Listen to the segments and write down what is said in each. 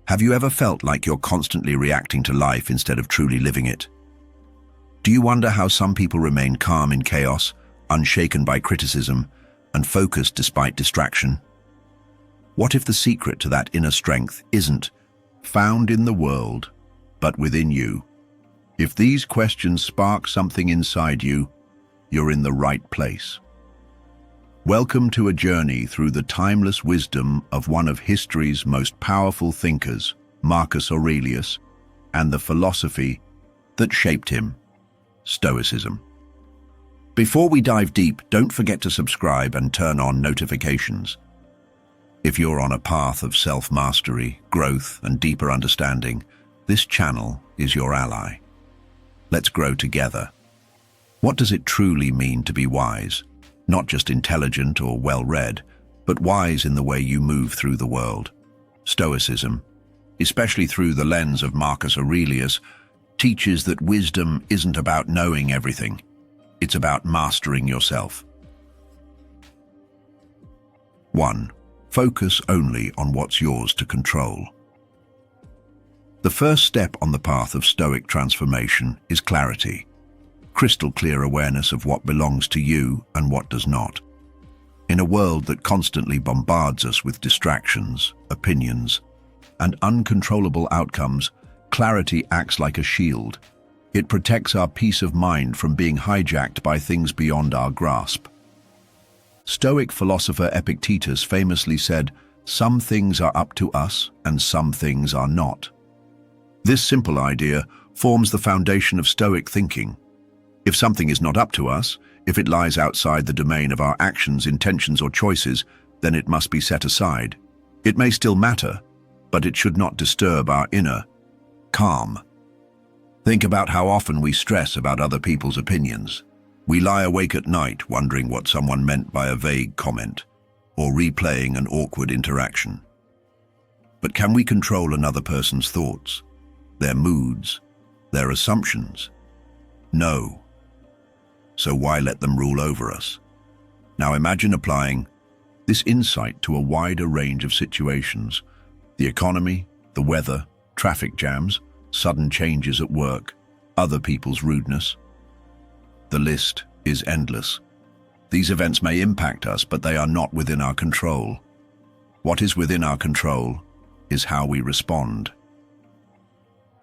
Have you ever felt like you're constantly reacting to life instead of truly living it? Do you wonder how some people remain calm in chaos, unshaken by criticism, and focused despite distraction? What if the secret to that inner strength isn't found in the world, but within you? If these questions spark something inside you, you're in the right place. Welcome to a journey through the timeless wisdom of one of history's most powerful thinkers, Marcus Aurelius, and the philosophy that shaped him, Stoicism. Before we dive deep, don't forget to subscribe and turn on notifications. If you're on a path of self-mastery, growth, and deeper understanding, this channel is your ally. Let's grow together. What does it truly mean to be wise? Not just intelligent or well-read, but wise in the way you move through the world. Stoicism, especially through the lens of Marcus Aurelius, teaches that wisdom isn't about knowing everything. It's about mastering yourself. 1. Focus only on what's yours to control. The first step on the path of Stoic transformation is clarity. Crystal clear awareness of what belongs to you and what does not. In a world that constantly bombards us with distractions, opinions, and uncontrollable outcomes, clarity acts like a shield. It protects our peace of mind from being hijacked by things beyond our grasp. Stoic philosopher Epictetus famously said, "Some things are up to us and some things are not." This simple idea forms the foundation of Stoic thinking. If something is not up to us, if it lies outside the domain of our actions, intentions, or choices, then it must be set aside. It may still matter, but it should not disturb our inner calm. Think about how often we stress about other people's opinions. We lie awake at night wondering what someone meant by a vague comment, or replaying an awkward interaction. But can we control another person's thoughts, their moods, their assumptions? No. So why let them rule over us? Now imagine applying this insight to a wider range of situations: the economy, the weather, traffic jams, sudden changes at work, other people's rudeness. The list is endless. These events may impact us, but they are not within our control. What is within our control is how we respond.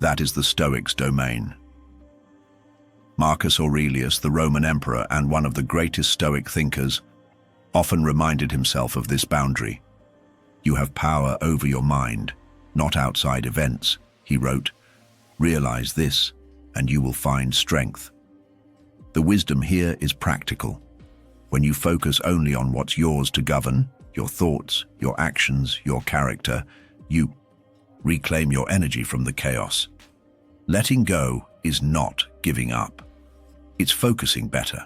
That is the Stoics' domain. Marcus Aurelius, the Roman emperor and one of the greatest Stoic thinkers, often reminded himself of this boundary. "You have power over your mind, not outside events," he wrote. "Realize this, and you will find strength." The wisdom here is practical. When you focus only on what's yours to govern, your thoughts, your actions, your character, you reclaim your energy from the chaos. Letting go is not giving up. It's focusing better.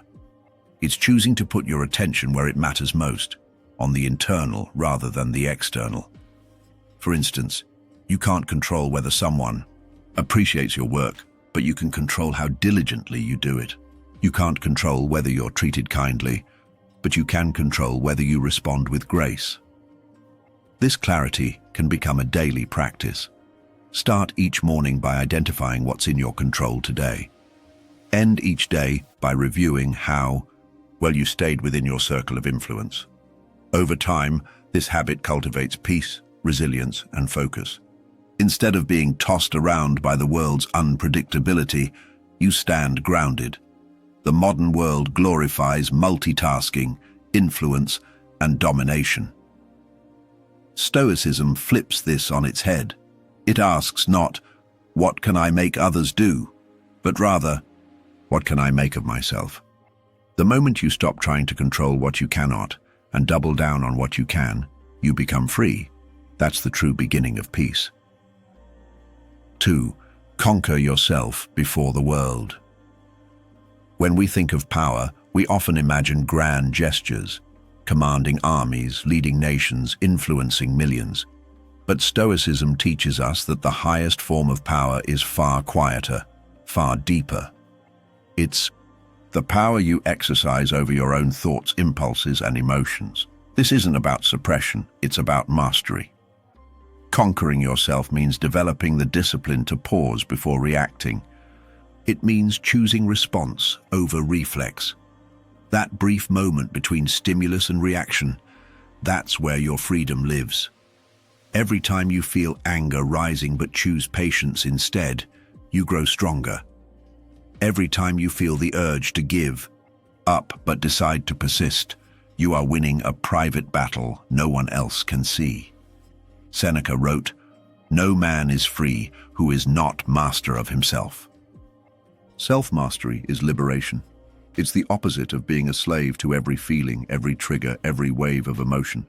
It's choosing to put your attention where it matters most, on the internal rather than the external. For instance, you can't control whether someone appreciates your work, but you can control how diligently you do it. You can't control whether you're treated kindly, but you can control whether you respond with grace. This clarity can become a daily practice. Start each morning by identifying what's in your control today. End each day by reviewing how well you stayed within your circle of influence. Over time, this habit cultivates peace, resilience, and focus. Instead of being tossed around by the world's unpredictability, you stand grounded. The modern world glorifies multitasking, influence, and domination. Stoicism flips this on its head. It asks not, "What can I make others do?" but rather, "What can I make of myself?" The moment you stop trying to control what you cannot and double down on what you can, you become free. That's the true beginning of peace. 2. Conquer yourself before the world. When we think of power, we often imagine grand gestures, commanding armies, leading nations, influencing millions. But Stoicism teaches us that the highest form of power is far quieter, far deeper. It's the power you exercise over your own thoughts, impulses, and emotions. This isn't about suppression, it's about mastery. Conquering yourself means developing the discipline to pause before reacting. It means choosing response over reflex. That brief moment between stimulus and reaction, that's where your freedom lives. Every time you feel anger rising but choose patience instead, you grow stronger. Every time you feel the urge to give up but decide to persist, you are winning a private battle no one else can see. Seneca wrote, "No man is free who is not master of himself." Self-mastery is liberation. It's the opposite of being a slave to every feeling, every trigger, every wave of emotion.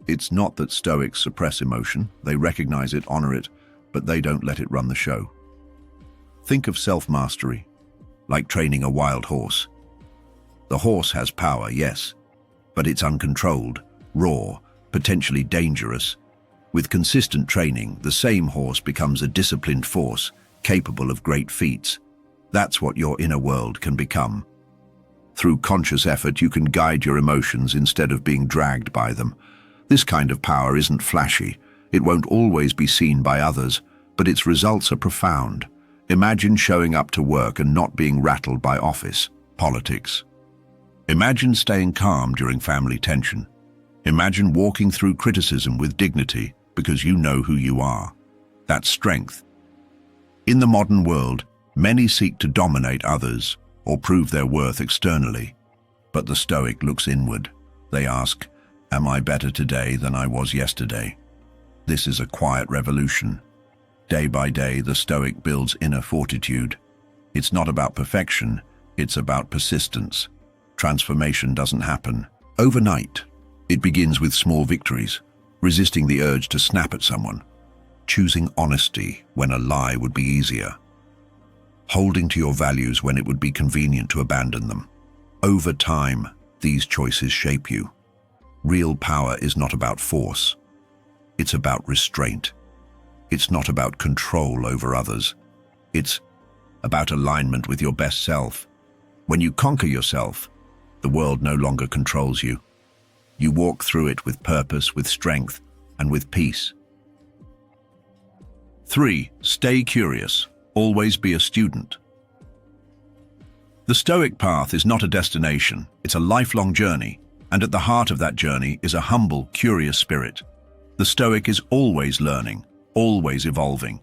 It's not that Stoics suppress emotion. They recognize it, honor it, but they don't let it run the show. Think of self-mastery like training a wild horse. The horse has power, yes, but it's uncontrolled, raw, potentially dangerous. With consistent training, the same horse becomes a disciplined force, capable of great feats. That's what your inner world can become. Through conscious effort, you can guide your emotions instead of being dragged by them. This kind of power isn't flashy. It won't always be seen by others, but its results are profound. Imagine showing up to work and not being rattled by office politics. Imagine staying calm during family tension. Imagine walking through criticism with dignity because you know who you are. That's strength. In the modern world, many seek to dominate others or prove their worth externally. But the Stoic looks inward. They ask, "Am I better today than I was yesterday?" This is a quiet revolution. Day by day, the Stoic builds inner fortitude. It's not about perfection, it's about persistence. Transformation doesn't happen overnight. It begins with small victories, resisting the urge to snap at someone, choosing honesty when a lie would be easier, holding to your values when it would be convenient to abandon them. Over time, these choices shape you. Real power is not about force. It's about restraint. It's not about control over others. It's about alignment with your best self. When you conquer yourself, the world no longer controls you. You walk through it with purpose, with strength, and with peace. 3. Stay curious. Always be a student. The Stoic path is not a destination, it's a lifelong journey, and at the heart of that journey is a humble, curious spirit. The Stoic is always learning, always evolving.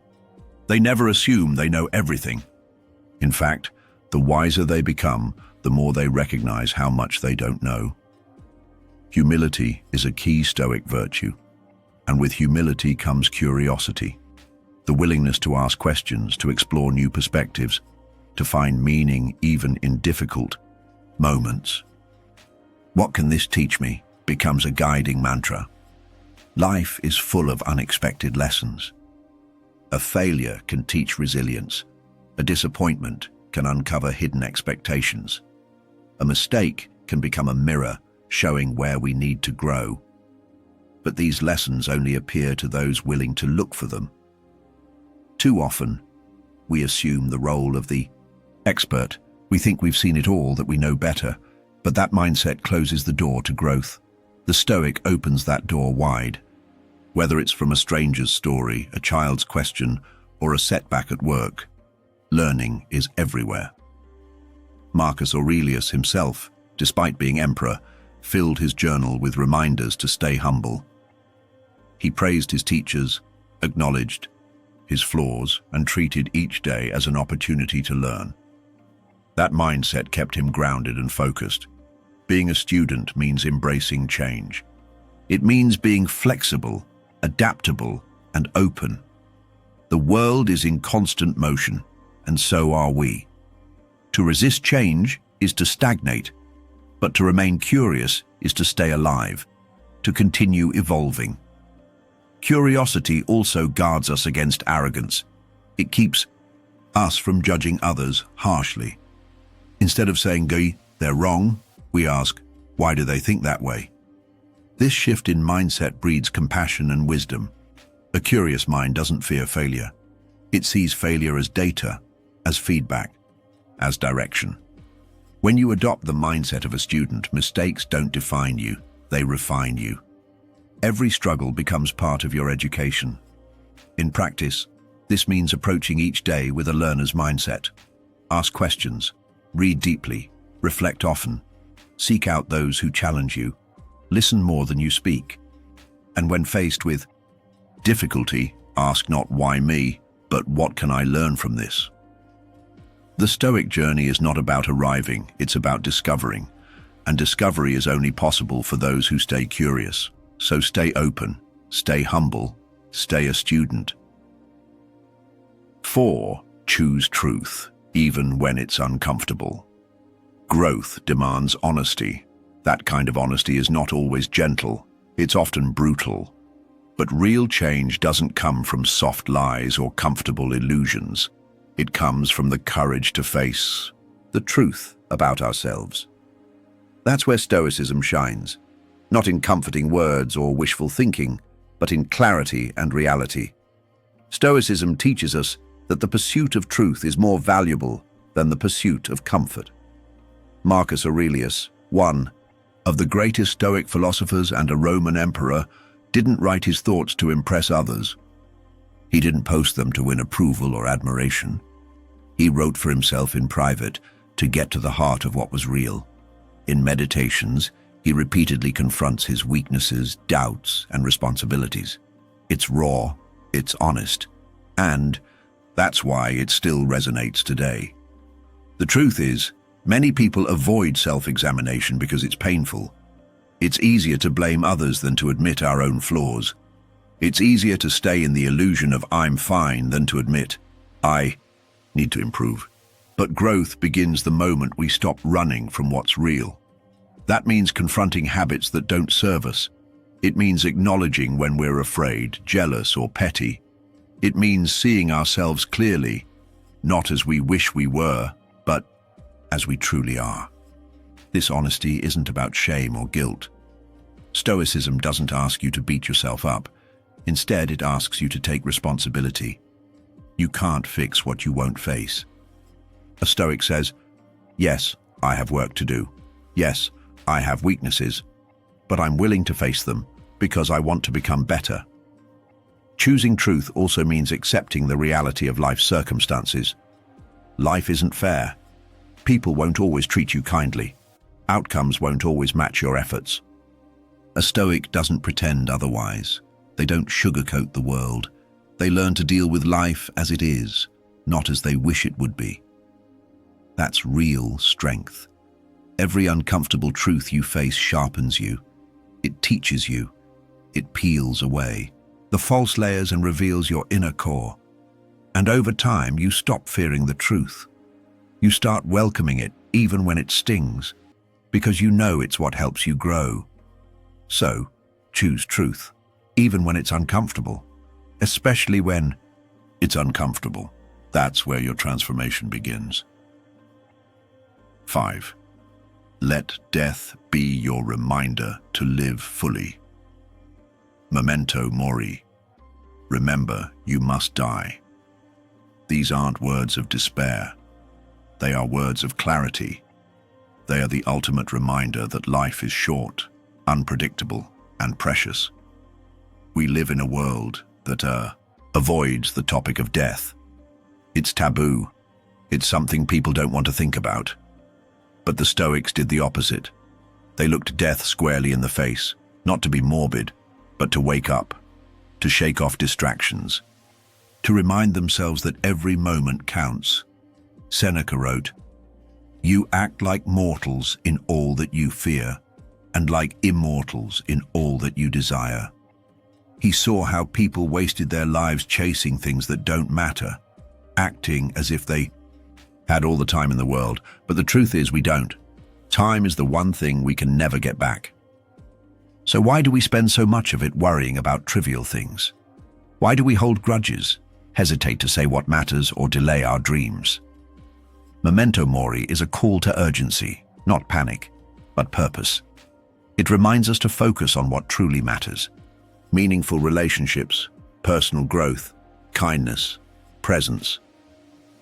They never assume they know everything. In fact, the wiser they become, the more they recognize how much they don't know. Humility is a key Stoic virtue, and with humility comes curiosity. The willingness to ask questions, to explore new perspectives, to find meaning even in difficult moments. "What can this teach me?" becomes a guiding mantra. Life is full of unexpected lessons. A failure can teach resilience. A disappointment can uncover hidden expectations. A mistake can become a mirror showing where we need to grow. But these lessons only appear to those willing to look for them. Too often, we assume the role of the expert. We think we've seen it all, that we know better, but that mindset closes the door to growth. The Stoic opens that door wide. Whether it's from a stranger's story, a child's question, or a setback at work, learning is everywhere. Marcus Aurelius himself, despite being emperor, filled his journal with reminders to stay humble. He praised his teachers, acknowledged his flaws, and treated each day as an opportunity to learn. That mindset kept him grounded and focused. Being a student means embracing change. It means being flexible, adaptable, and open. The world is in constant motion, and so are we. To resist change is to stagnate, but to remain curious is to stay alive, to continue evolving. Curiosity also guards us against arrogance. It keeps us from judging others harshly. Instead of saying, "They're wrong," we ask, "Why do they think that way?" This shift in mindset breeds compassion and wisdom. A curious mind doesn't fear failure. It sees failure as data, as feedback, as direction. When you adopt the mindset of a student, mistakes don't define you, they refine you. Every struggle becomes part of your education. In practice, this means approaching each day with a learner's mindset. Ask questions, read deeply, reflect often, seek out those who challenge you, listen more than you speak. And when faced with difficulty, ask not why me, but what can I learn from this? The Stoic journey is not about arriving, it's about discovering. And discovery is only possible for those who stay curious. So stay open, stay humble, stay a student. 4. Choose truth, even when it's uncomfortable. Growth demands honesty. That kind of honesty is not always gentle, it's often brutal. But real change doesn't come from soft lies or comfortable illusions. It comes from the courage to face the truth about ourselves. That's where Stoicism shines, not in comforting words or wishful thinking, but in clarity and reality. Stoicism teaches us that the pursuit of truth is more valuable than the pursuit of comfort. Marcus Aurelius, one of the greatest Stoic philosophers and a Roman emperor, didn't write his thoughts to impress others. He didn't post them to win approval or admiration. He wrote for himself in private to get to the heart of what was real. In meditations, he repeatedly confronts his weaknesses, doubts, and responsibilities. It's raw, it's honest, and that's why it still resonates today. The truth is, many people avoid self-examination because it's painful. It's easier to blame others than to admit our own flaws. It's easier to stay in the illusion of I'm fine than to admit I need to improve. But growth begins the moment we stop running from what's real. That means confronting habits that don't serve us. It means acknowledging when we're afraid, jealous, or petty. It means seeing ourselves clearly, not as we wish we were, but as we truly are. This honesty isn't about shame or guilt. Stoicism doesn't ask you to beat yourself up. Instead, it asks you to take responsibility. You can't fix what you won't face. A Stoic says, yes, I have work to do. Yes, I have weaknesses, but I'm willing to face them because I want to become better. Choosing truth also means accepting the reality of life's circumstances. Life isn't fair. People won't always treat you kindly. Outcomes won't always match your efforts. A Stoic doesn't pretend otherwise. They don't sugarcoat the world. They learn to deal with life as it is, not as they wish it would be. That's real strength. Every uncomfortable truth you face sharpens you. It teaches you. It peels away the false layers and reveals your inner core. And over time, you stop fearing the truth. You start welcoming it even when it stings, because you know it's what helps you grow. So, choose truth, even when it's uncomfortable, especially when it's uncomfortable. That's where your transformation begins. 5. Let death be your reminder to live fully. Memento mori. Remember, you must die. These aren't words of despair. They are words of clarity. They are the ultimate reminder that life is short, unpredictable, and precious. We live in a world that avoids the topic of death. It's taboo. It's something people don't want to think about. But the Stoics did the opposite. They looked death squarely in the face, not to be morbid, but to wake up, to shake off distractions, to remind themselves that every moment counts. Seneca wrote, "You act like mortals in all that you fear, and like immortals in all that you desire." He saw how people wasted their lives chasing things that don't matter, acting as if they had all the time in the world, but the truth is we don't. Time is the one thing we can never get back. So why do we spend so much of it worrying about trivial things? Why do we hold grudges, hesitate to say what matters, or delay our dreams? Memento mori is a call to urgency, not panic, but purpose. It reminds us to focus on what truly matters: meaningful relationships, personal growth, kindness, presence.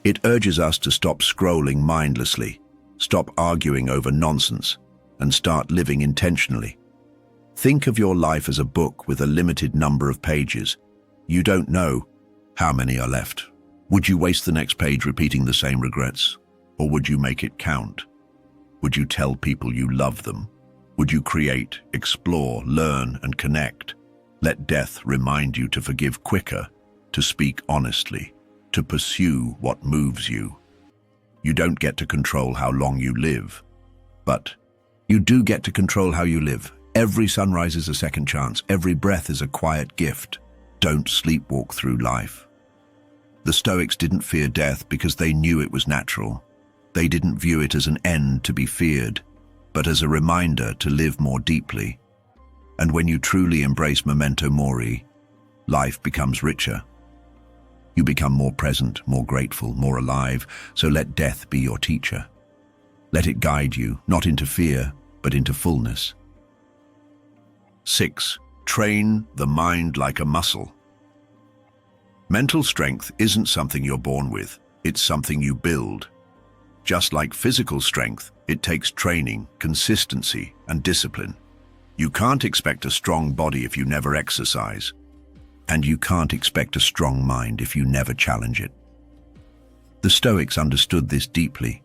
It urges us to stop scrolling mindlessly, stop arguing over nonsense, and start living intentionally. Think of your life as a book with a limited number of pages. You don't know How many are left? Would you waste the next page repeating the same regrets? Or would you make it count? Would you tell people you love them? Would you create, explore, learn, and connect? Let death remind you to forgive quicker, to speak honestly, to pursue what moves you. You don't get to control how long you live, but you do get to control how you live. Every sunrise is a second chance. Every breath is a quiet gift. Don't sleepwalk through life. The Stoics didn't fear death because they knew it was natural. They didn't view it as an end to be feared, but as a reminder to live more deeply. And when you truly embrace memento mori, life becomes richer. You become more present, more grateful, more alive, so let death be your teacher. Let it guide you, not into fear, but into fullness. 6. Train the mind like a muscle. Mental strength isn't something you're born with, it's something you build. Just like physical strength, it takes training, consistency, and discipline. You can't expect a strong body if you never exercise, and you can't expect a strong mind if you never challenge it. The Stoics understood this deeply.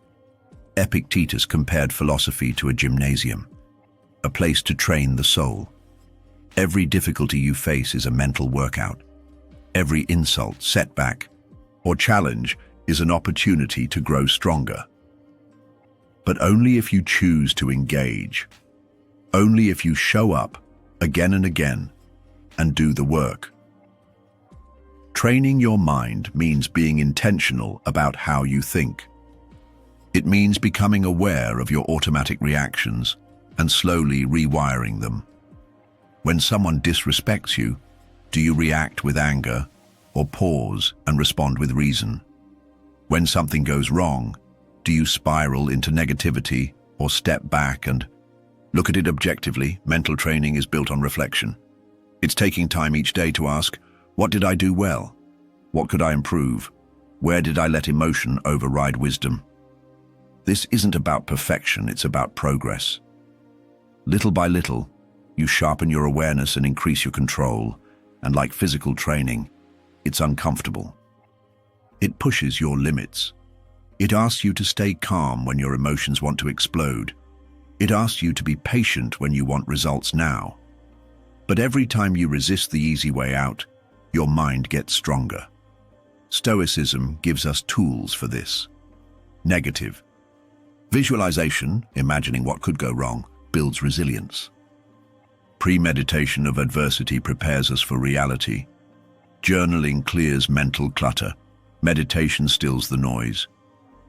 Epictetus compared philosophy to a gymnasium, a place to train the soul. Every difficulty you face is a mental workout. Every insult, setback, or challenge is an opportunity to grow stronger. But only if you choose to engage. Only if you show up again and again and do the work. Training your mind means being intentional about how you think. It means becoming aware of your automatic reactions and slowly rewiring them. When someone disrespects you, do you react with anger or pause and respond with reason? When something goes wrong, do you spiral into negativity or step back and look at it objectively? Mental training is built on reflection. It's taking time each day to ask, what did I do well? What could I improve? Where did I let emotion override wisdom? This isn't about perfection, it's about progress. Little by little, you sharpen your awareness and increase your control, and like physical training, it's uncomfortable. It pushes your limits. It asks you to stay calm when your emotions want to explode. It asks you to be patient when you want results now. But every time you resist the easy way out, your mind gets stronger. Stoicism gives us tools for this. Negative. Visualization, imagining what could go wrong, builds resilience. Premeditation of adversity prepares us for reality. Journaling clears mental clutter. Meditation stills the noise.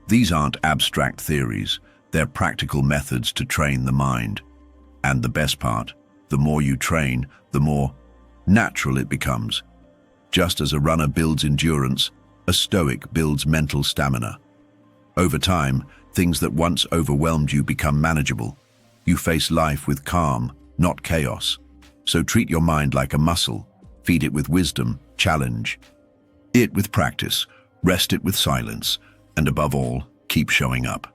These aren't abstract theories, they're practical methods to train the mind. And the best part, the more you train, the more natural it becomes. Just as a runner builds endurance, a Stoic builds mental stamina. Over time, things that once overwhelmed you become manageable. You face life with calm, not chaos. So treat your mind like a muscle. Feed it with wisdom, challenge it with practice, rest it with silence, and above all, keep showing up.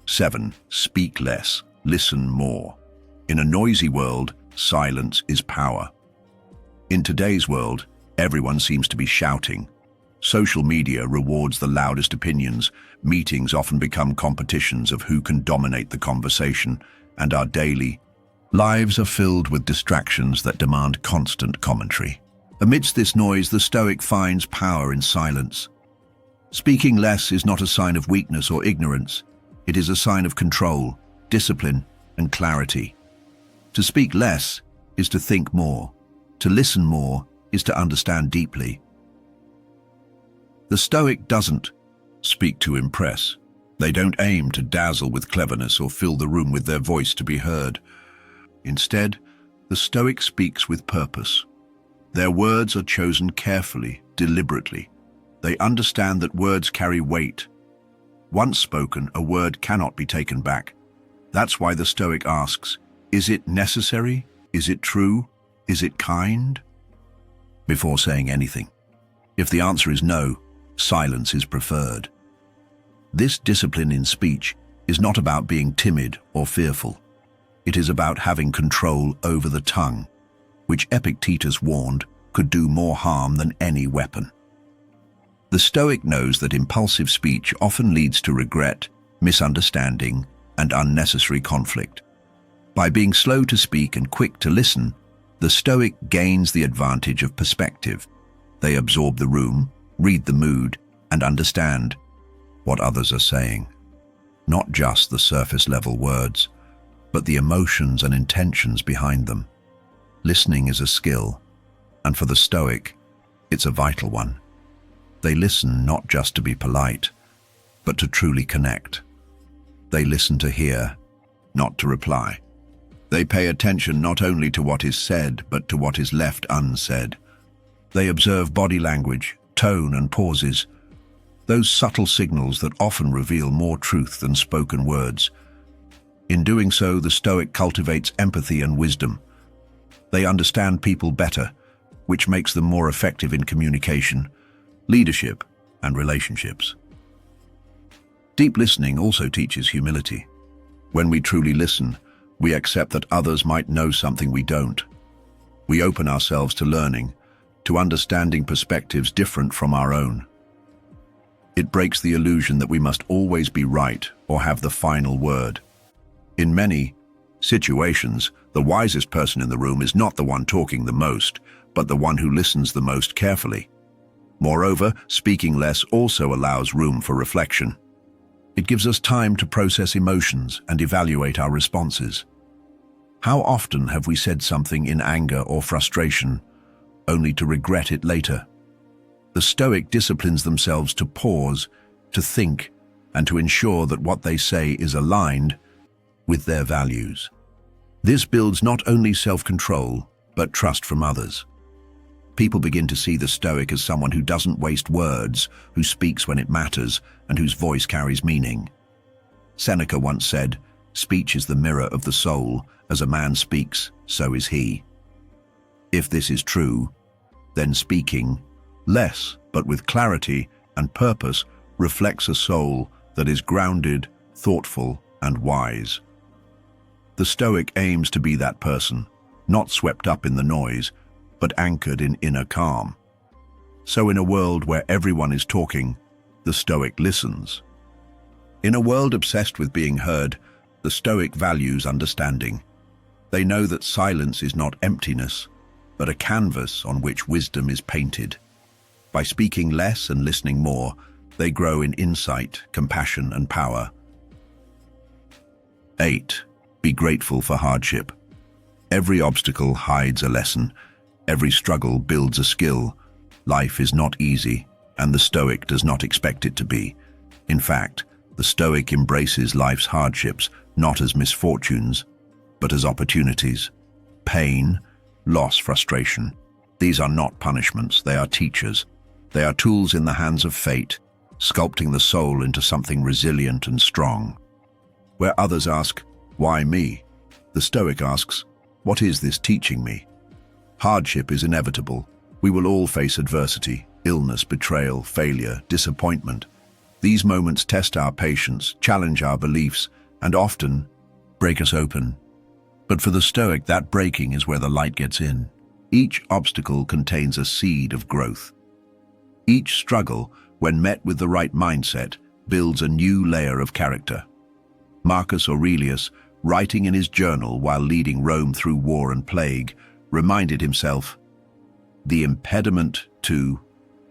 7. Speak less, listen more. In a noisy world, silence is power. In today's world, everyone seems to be shouting. Social media rewards the loudest opinions. Meetings often become competitions of who can dominate the conversation, and our daily lives are filled with distractions that demand constant commentary. Amidst this noise, the Stoic finds power in silence. Speaking less is not a sign of weakness or ignorance. It is a sign of control, discipline, and clarity. To speak less is to think more. To listen more is to understand deeply. The Stoic doesn't speak to impress. They don't aim to dazzle with cleverness or fill the room with their voice to be heard. Instead, the Stoic speaks with purpose. Their words are chosen carefully, deliberately. They understand that words carry weight. Once spoken, a word cannot be taken back. That's why the Stoic asks, is it necessary? Is it true? Is it kind? Before saying anything. If the answer is no, silence is preferred. This discipline in speech is not about being timid or fearful. It is about having control over the tongue, which Epictetus warned could do more harm than any weapon. The Stoic knows that impulsive speech often leads to regret, misunderstanding, and unnecessary conflict. By being slow to speak and quick to listen, the Stoic gains the advantage of perspective. They absorb the room, read the mood, and understand what others are saying. Not just the surface-level words, but the emotions and intentions behind them. Listening is a skill, and for the Stoic, it's a vital one. They listen not just to be polite, but to truly connect. They listen to hear, not to reply. They pay attention not only to what is said, but to what is left unsaid. They observe body language, tone, and pauses, those subtle signals that often reveal more truth than spoken words. In doing so, the Stoic cultivates empathy and wisdom. They understand people better, which makes them more effective in communication, leadership, and relationships. Deep listening also teaches humility. When we truly listen, we accept that others might know something we don't. We open ourselves to learning, to understanding perspectives different from our own. It breaks the illusion that we must always be right or have the final word. In many situations, the wisest person in the room is not the one talking the most, but the one who listens the most carefully. Moreover, speaking less also allows room for reflection. It gives us time to process emotions and evaluate our responses. How often have we said something in anger or frustration, only to regret it later? The Stoic disciplines themselves to pause, to think, and to ensure that what they say is aligned with their values. This builds not only self-control, but trust from others. People begin to see the Stoic as someone who doesn't waste words, who speaks when it matters, and whose voice carries meaning. Seneca once said, "Speech is the mirror of the soul. As a man speaks, so is he." If this is true, then speaking less, but with clarity and purpose, reflects a soul that is grounded, thoughtful, and wise. The Stoic aims to be that person, not swept up in the noise, but anchored in inner calm. So in a world where everyone is talking, the Stoic listens. In a world obsessed with being heard, the Stoic values understanding. They know that silence is not emptiness, but a canvas on which wisdom is painted. By speaking less and listening more, they grow in insight, compassion, and power. 8. Be grateful for hardship. Every obstacle hides a lesson. Every struggle builds a skill. Life is not easy, and the Stoic does not expect it to be. In fact, the Stoic embraces life's hardships not as misfortunes, but as opportunities. Pain, loss, frustration. These are not punishments, they are teachers. They are tools in the hands of fate, sculpting the soul into something resilient and strong. Where others ask, "Why me?" the Stoic asks, "What is this teaching me?" Hardship is inevitable. We will all face adversity, illness, betrayal, failure, disappointment. These moments test our patience, challenge our beliefs, and often break us open. But for the Stoic, that breaking is where the light gets in. Each obstacle contains a seed of growth. Each struggle, when met with the right mindset, builds a new layer of character. Marcus Aurelius, writing in his journal while leading Rome through war and plague, reminded himself, "The impediment to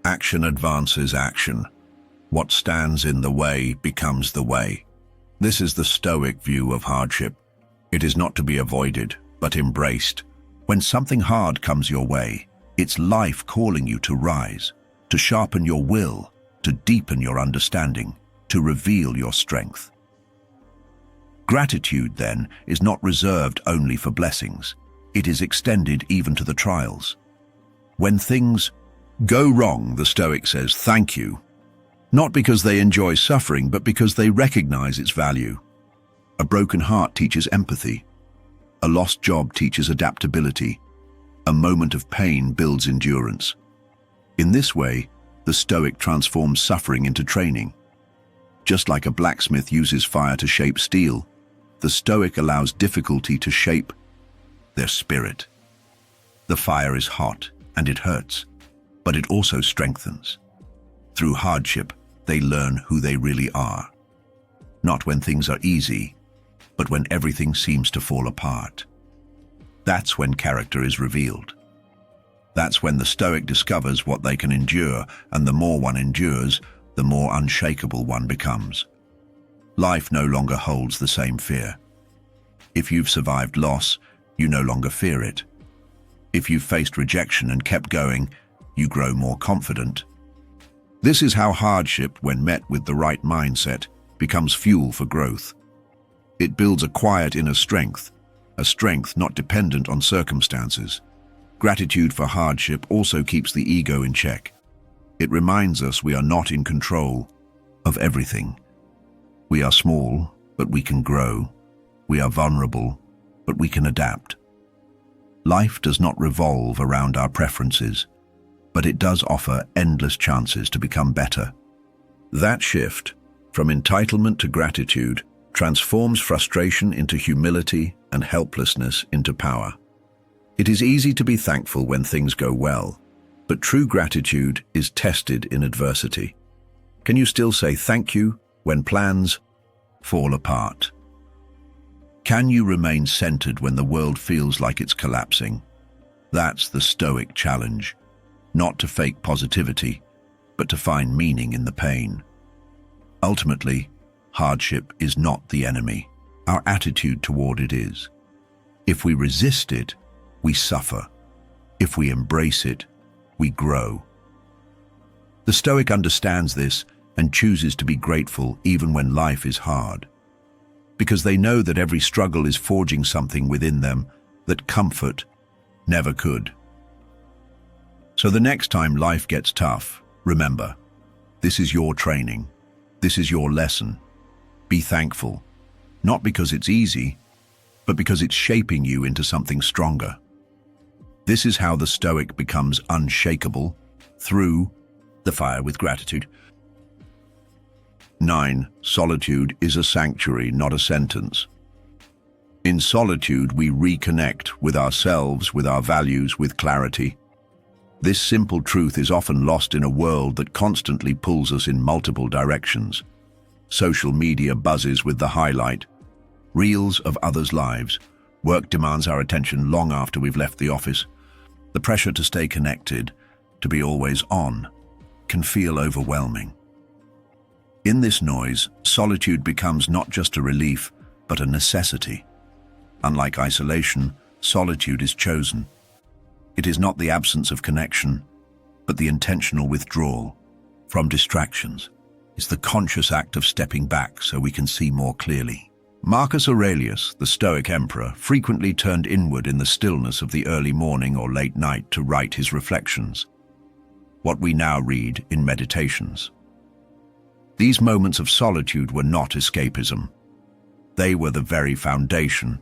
action advances action. What stands in the way becomes the way." This is the Stoic view of hardship. It is not to be avoided, but embraced. When something hard comes your way, it's life calling you to rise, to sharpen your will, to deepen your understanding, to reveal your strength. Gratitude, then, is not reserved only for blessings. It is extended even to the trials. When things go wrong, the Stoic says, "Thank you," not because they enjoy suffering, but because they recognize its value. A broken heart teaches empathy. A lost job teaches adaptability. A moment of pain builds endurance. In this way, the Stoic transforms suffering into training. Just like a blacksmith uses fire to shape steel, the Stoic allows difficulty to shape their spirit. The fire is hot, and it hurts, but it also strengthens. Through hardship, they learn who they really are. Not when things are easy, but when everything seems to fall apart. That's when character is revealed. That's when the Stoic discovers what they can endure, and the more one endures, the more unshakable one becomes. Life no longer holds the same fear. If you've survived loss, you no longer fear it. If you've faced rejection and kept going, you grow more confident. This is how hardship, when met with the right mindset, becomes fuel for growth. It builds a quiet inner strength, a strength not dependent on circumstances. Gratitude for hardship also keeps the ego in check. It reminds us we are not in control of everything. We are small, but we can grow. We are vulnerable, but we can adapt. Life does not revolve around our preferences, but it does offer endless chances to become better. That shift, from entitlement to gratitude, transforms frustration into humility and helplessness into power. It is easy to be thankful when things go well, but true gratitude is tested in adversity. Can you still say thank you when plans fall apart? Can you remain centered when the world feels like it's collapsing? That's the Stoic challenge. Not to fake positivity, but to find meaning in the pain. Ultimately, hardship is not the enemy. Our attitude toward it is. If we resist it, we suffer. If we embrace it, we grow. The Stoic understands this and chooses to be grateful even when life is hard, because they know that every struggle is forging something within them that comfort never could. So the next time life gets tough, remember, this is your training. This is your lesson. Be thankful, not because it's easy, but because it's shaping you into something stronger. This is how the Stoic becomes unshakable, through the fire with gratitude. 9. Solitude is a sanctuary, not a sentence. In solitude, we reconnect with ourselves, with our values, with clarity. This simple truth is often lost in a world that constantly pulls us in multiple directions. Social media buzzes with the highlight, reels of others' lives. Work demands our attention long after we've left the office. The pressure to stay connected, to be always on, can feel overwhelming. In this noise, solitude becomes not just a relief, but a necessity. Unlike isolation, solitude is chosen. It is not the absence of connection, but the intentional withdrawal from distractions. It's the conscious act of stepping back so we can see more clearly. Marcus Aurelius, the Stoic emperor, frequently turned inward in the stillness of the early morning or late night to write his reflections, what we now read in Meditations. These moments of solitude were not escapism. They were the very foundation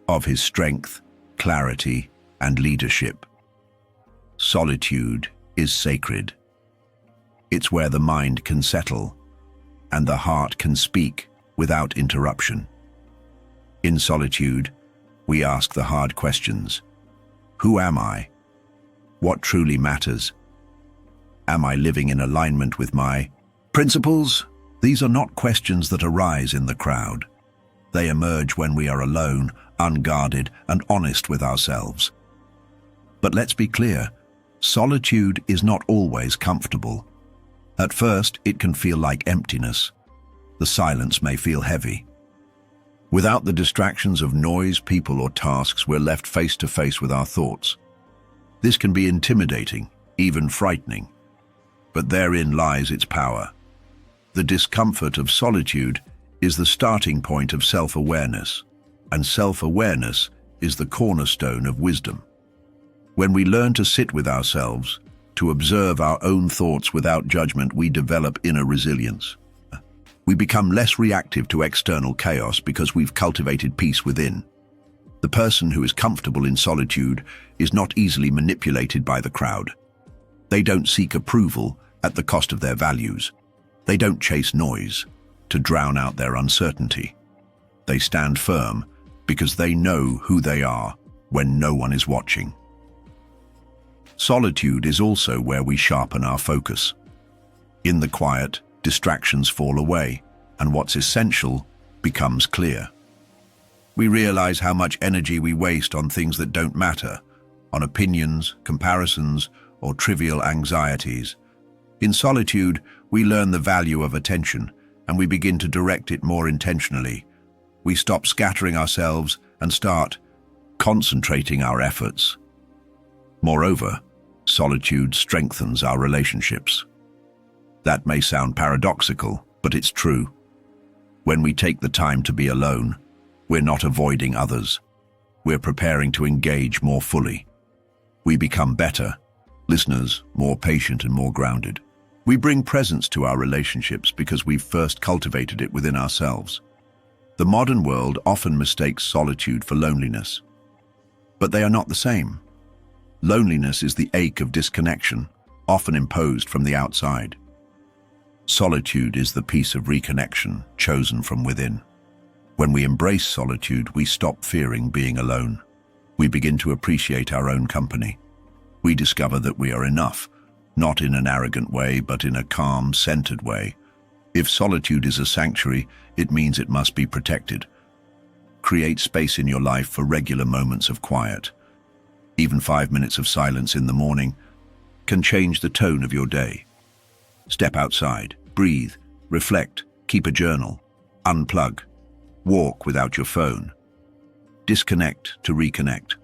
of his strength, clarity, and leadership. Solitude is sacred. It's where the mind can settle and the heart can speak without interruption. In solitude, we ask the hard questions. Who am I? What truly matters? Am I living in alignment with my principles? These are not questions that arise in the crowd. They emerge when we are alone, unguarded, and honest with ourselves. But let's be clear, solitude is not always comfortable. At first, it can feel like emptiness. The silence may feel heavy. Without the distractions of noise, people, or tasks, we're left face to face with our thoughts. This can be intimidating, even frightening. But therein lies its power. The discomfort of solitude is the starting point of self-awareness, and self-awareness is the cornerstone of wisdom. When we learn to sit with ourselves, to observe our own thoughts without judgment, we develop inner resilience. We become less reactive to external chaos because we've cultivated peace within. The person who is comfortable in solitude is not easily manipulated by the crowd. They don't seek approval at the cost of their values. They don't chase noise to drown out their uncertainty. They stand firm because they know who they are when no one is watching. Solitude is also where we sharpen our focus. In the quiet, distractions fall away, and what's essential becomes clear. We realize how much energy we waste on things that don't matter, on opinions, comparisons, or trivial anxieties. In solitude, we learn the value of attention, and we begin to direct it more intentionally. We stop scattering ourselves and start concentrating our efforts. Moreover, solitude strengthens our relationships. That may sound paradoxical, but it's true. When we take the time to be alone, we're not avoiding others. We're preparing to engage more fully. We become better listeners, more patient and more grounded. We bring presence to our relationships because we've first cultivated it within ourselves. The modern world often mistakes solitude for loneliness, but they are not the same. Loneliness is the ache of disconnection, often imposed from the outside. Solitude is the peace of reconnection, chosen from within. When we embrace solitude, we stop fearing being alone. We begin to appreciate our own company. We discover that we are enough, not in an arrogant way, but in a calm, centered way. If solitude is a sanctuary, it means it must be protected. Create space in your life for regular moments of quiet. Even 5 minutes of silence in the morning can change the tone of your day. Step outside, breathe, reflect, keep a journal, unplug, walk without your phone. Disconnect to reconnect.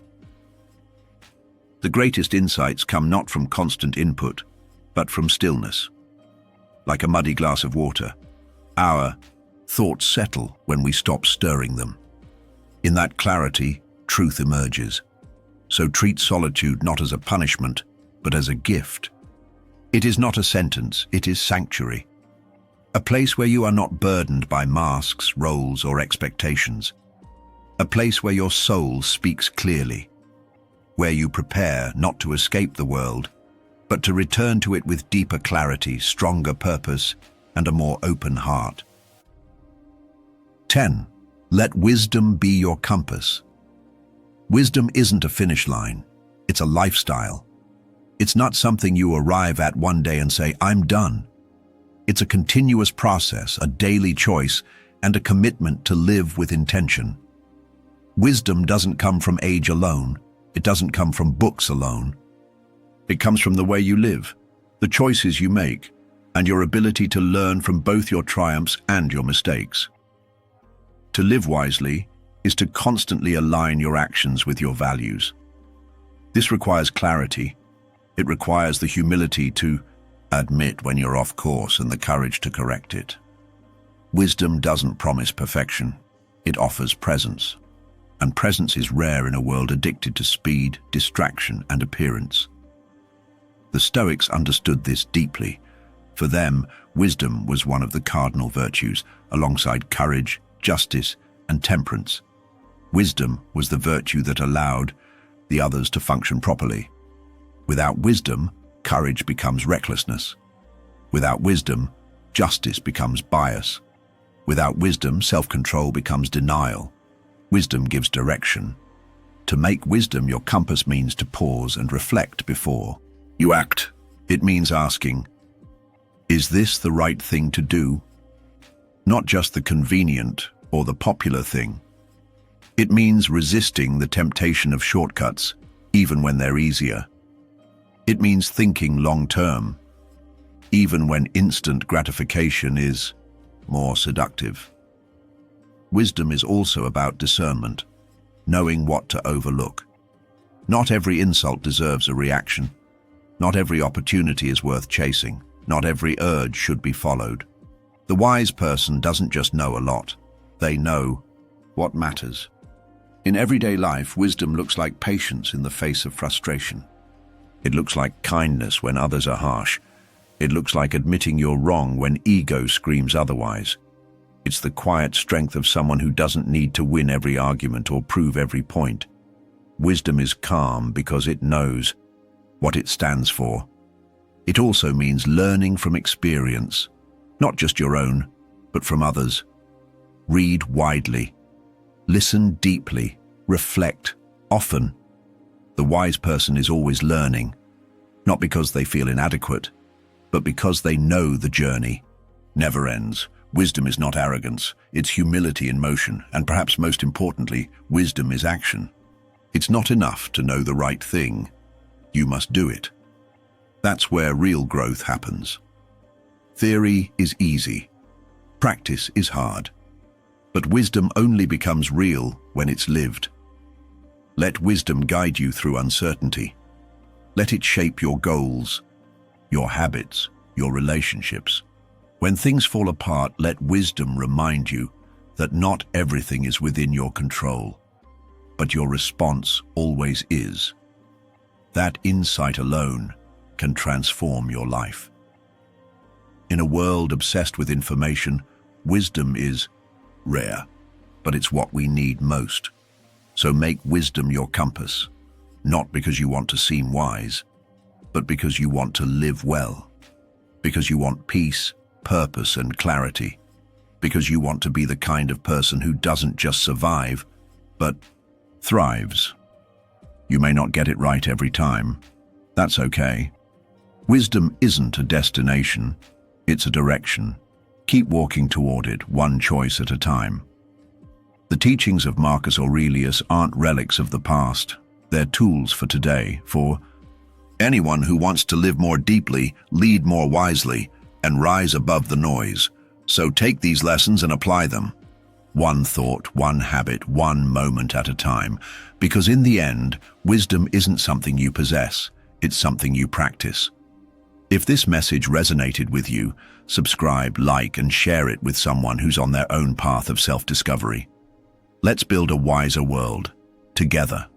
The greatest insights come not from constant input, but from stillness. Like a muddy glass of water, our thoughts settle when we stop stirring them. In that clarity, truth emerges. So treat solitude not as a punishment, but as a gift. It is not a sentence, it is sanctuary. A place where you are not burdened by masks, roles, or expectations. A place where your soul speaks clearly. Where you prepare not to escape the world, but to return to it with deeper clarity, stronger purpose, and a more open heart. 10. Let wisdom be your compass. Wisdom isn't a finish line, it's a lifestyle. It's not something you arrive at one day and say, "I'm done." It's a continuous process, a daily choice, and a commitment to live with intention. Wisdom doesn't come from age alone. It doesn't come from books alone. It comes from the way you live, the choices you make, and your ability to learn from both your triumphs and your mistakes. To live wisely is to constantly align your actions with your values. This requires clarity. It requires the humility to admit when you're off course and the courage to correct it. Wisdom doesn't promise perfection. It offers presence. And presence is rare in a world addicted to speed, distraction, and appearance. The Stoics understood this deeply. For them, wisdom was one of the cardinal virtues, alongside courage, justice, and temperance. Wisdom was the virtue that allowed the others to function properly. Without wisdom, courage becomes recklessness. Without wisdom, justice becomes bias. Without wisdom, self-control becomes denial. Wisdom gives direction. To make wisdom your compass means to pause and reflect before you act. It means asking, is this the right thing to do? Not just the convenient or the popular thing. It means resisting the temptation of shortcuts, even when they're easier. It means thinking long-term, even when instant gratification is more seductive. Wisdom is also about discernment, knowing what to overlook. Not every insult deserves a reaction. Not every opportunity is worth chasing. Not every urge should be followed. The wise person doesn't just know a lot. They know what matters. In everyday life, wisdom looks like patience in the face of frustration. It looks like kindness when others are harsh. It looks like admitting you're wrong when ego screams otherwise. It's the quiet strength of someone who doesn't need to win every argument or prove every point. Wisdom is calm because it knows what it stands for. It also means learning from experience, not just your own, but from others. Read widely, listen deeply, reflect often. The wise person is always learning, not because they feel inadequate, but because they know the journey never ends. Wisdom is not arrogance, it's humility in motion, and perhaps most importantly, wisdom is action. It's not enough to know the right thing, you must do it. That's where real growth happens. Theory is easy, practice is hard, but wisdom only becomes real when it's lived. Let wisdom guide you through uncertainty. Let it shape your goals, your habits, your relationships. When things fall apart, let wisdom remind you that not everything is within your control, but your response always is. That insight alone can transform your life. In a world obsessed with information, wisdom is rare, but it's what we need most. So make wisdom your compass, not because you want to seem wise, but because you want to live well, because you want peace, purpose, and clarity, because you want to be the kind of person who doesn't just survive, but thrives. You may not get it right every time. That's okay. Wisdom isn't a destination, it's a direction. Keep walking toward it, one choice at a time. The teachings of Marcus Aurelius aren't relics of the past. They're tools for today, for anyone who wants to live more deeply, lead more wisely, and rise above the noise. So take these lessons and apply them. One thought, one habit, one moment at a time. Because in the end, wisdom isn't something you possess, it's something you practice. If this message resonated with you, subscribe, like, and share it with someone who's on their own path of self-discovery. Let's build a wiser world, together.